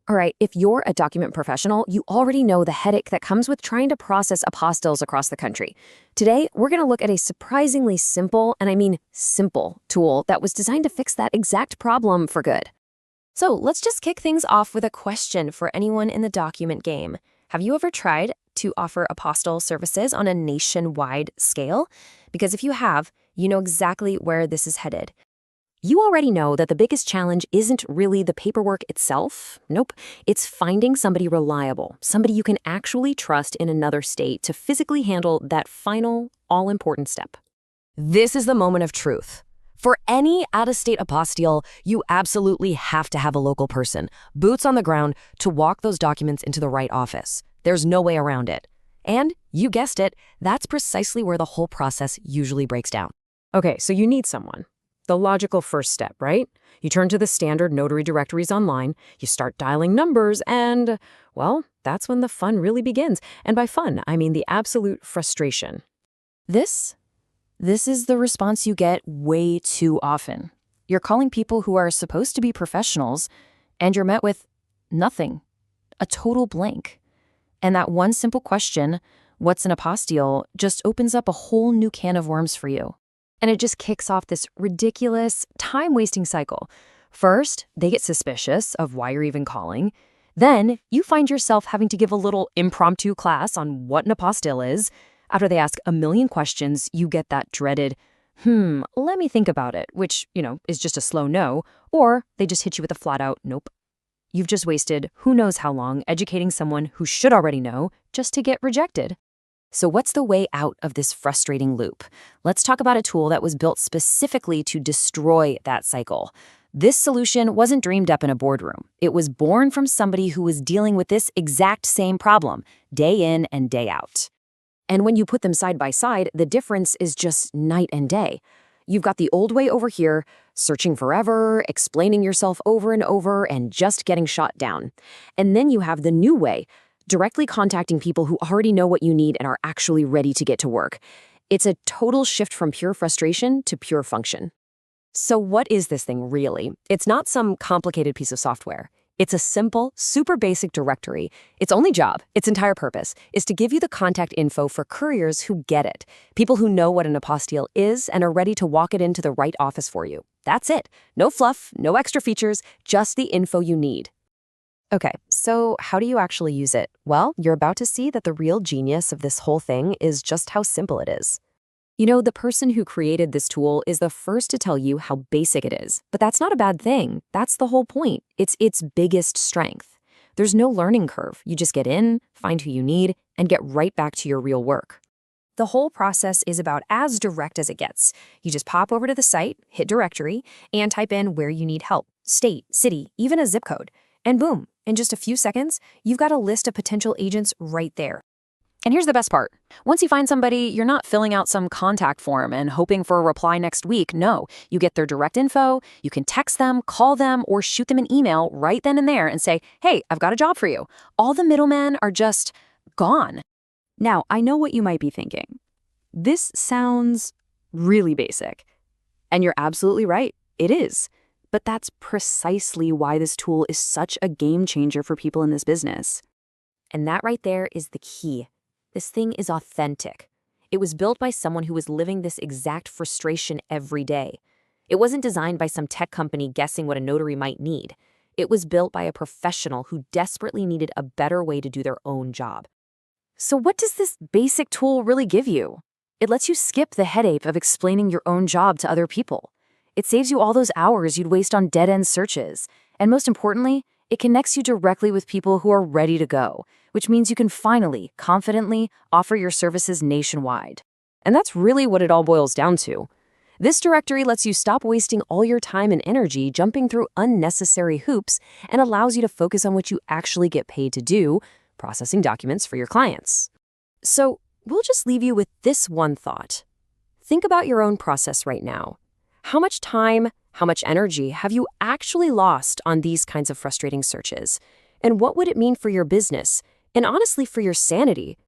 All right, if you're a document professional, you already know the headache that comes with trying to process apostilles across the country. Today, we're going to look at a surprisingly simple, and I mean simple, tool that was designed to fix that exact problem for good. So let's just kick things off with a question for anyone in the document game. Have you ever tried to offer apostille services on a nationwide scale? Because if you have, you know exactly where this is headed. You already know that the biggest challenge isn't really the paperwork itself. Nope. It's finding somebody reliable, somebody you can actually trust in another state to physically handle that final, all-important step. This is the moment of truth. For any out-of-state apostille, you absolutely have to have a local person, boots on the ground, to walk those documents into the right office. There's no way around it. And, you guessed it, that's precisely where the whole process usually breaks down. Okay, so you need someone. The logical first step, right? You turn to the standard notary directories online, you start dialing numbers, and, well, that's when the fun really begins. And by fun, I mean the absolute frustration. This is the response you get way too often. You're calling people who are supposed to be professionals, and you're met with nothing, a total blank. And that one simple question, what's an apostille, just opens up a whole new can of worms for you. And it just kicks off this ridiculous, time-wasting cycle. First, they get suspicious of why you're even calling. Then, you find yourself having to give a little impromptu class on what an apostille is. After they ask a million questions, you get that dreaded, let me think about it, which, is just a slow no, or they just hit you with a flat-out nope. You've just wasted who knows how long educating someone who should already know just to get rejected. So what's the way out of this frustrating loop? Let's talk about a tool that was built specifically to destroy that cycle. This solution wasn't dreamed up in a boardroom. It was born from somebody who was dealing with this exact same problem, day in and day out. And when you put them side by side, the difference is just night and day. You've got the old way over here, searching forever, explaining yourself over and over, and just getting shot down. And then you have the new way, directly contacting people who already know what you need and are actually ready to get to work. It's a total shift from pure frustration to pure function. So what is this thing really? It's not some complicated piece of software. It's a simple, super basic directory. Its only job, its entire purpose, is to give you the contact info for couriers who get it, people who know what an apostille is and are ready to walk it into the right office for you. That's it. No fluff, no extra features, just the info you need. Okay, so how do you actually use it? Well, you're about to see that the real genius of this whole thing is just how simple it is. The person who created this tool is the first to tell you how basic it is. But that's not a bad thing. That's the whole point. It's its biggest strength. There's no learning curve. You just get in, find who you need, and get right back to your real work. The whole process is about as direct as it gets. You just pop over to the site, hit directory, and type in where you need help, state, city, even a zip code. And boom, in just a few seconds, you've got a list of potential agents right there. And here's the best part. Once you find somebody, you're not filling out some contact form and hoping for a reply next week. No, you get their direct info, you can text them, call them, or shoot them an email right then and there and say, hey, I've got a job for you. All the middlemen are just gone. Now, I know what you might be thinking. This sounds really basic. And you're absolutely right. It is. But that's precisely why this tool is such a game changer for people in this business. And that right there is the key. This thing is authentic. It was built by someone who was living this exact frustration every day. It wasn't designed by some tech company guessing what a notary might need. It was built by a professional who desperately needed a better way to do their own job. So what does this basic tool really give you? It lets you skip the headache of explaining your own job to other people. It saves you all those hours you'd waste on dead-end searches. And most importantly, it connects you directly with people who are ready to go, which means you can finally, confidently offer your services nationwide. And that's really what it all boils down to. This directory lets you stop wasting all your time and energy jumping through unnecessary hoops and allows you to focus on what you actually get paid to do, processing documents for your clients. So we'll just leave you with this one thought. Think about your own process right now. How much time, how much energy have you actually lost on these kinds of frustrating searches? And what would it mean for your business, and honestly for your sanity,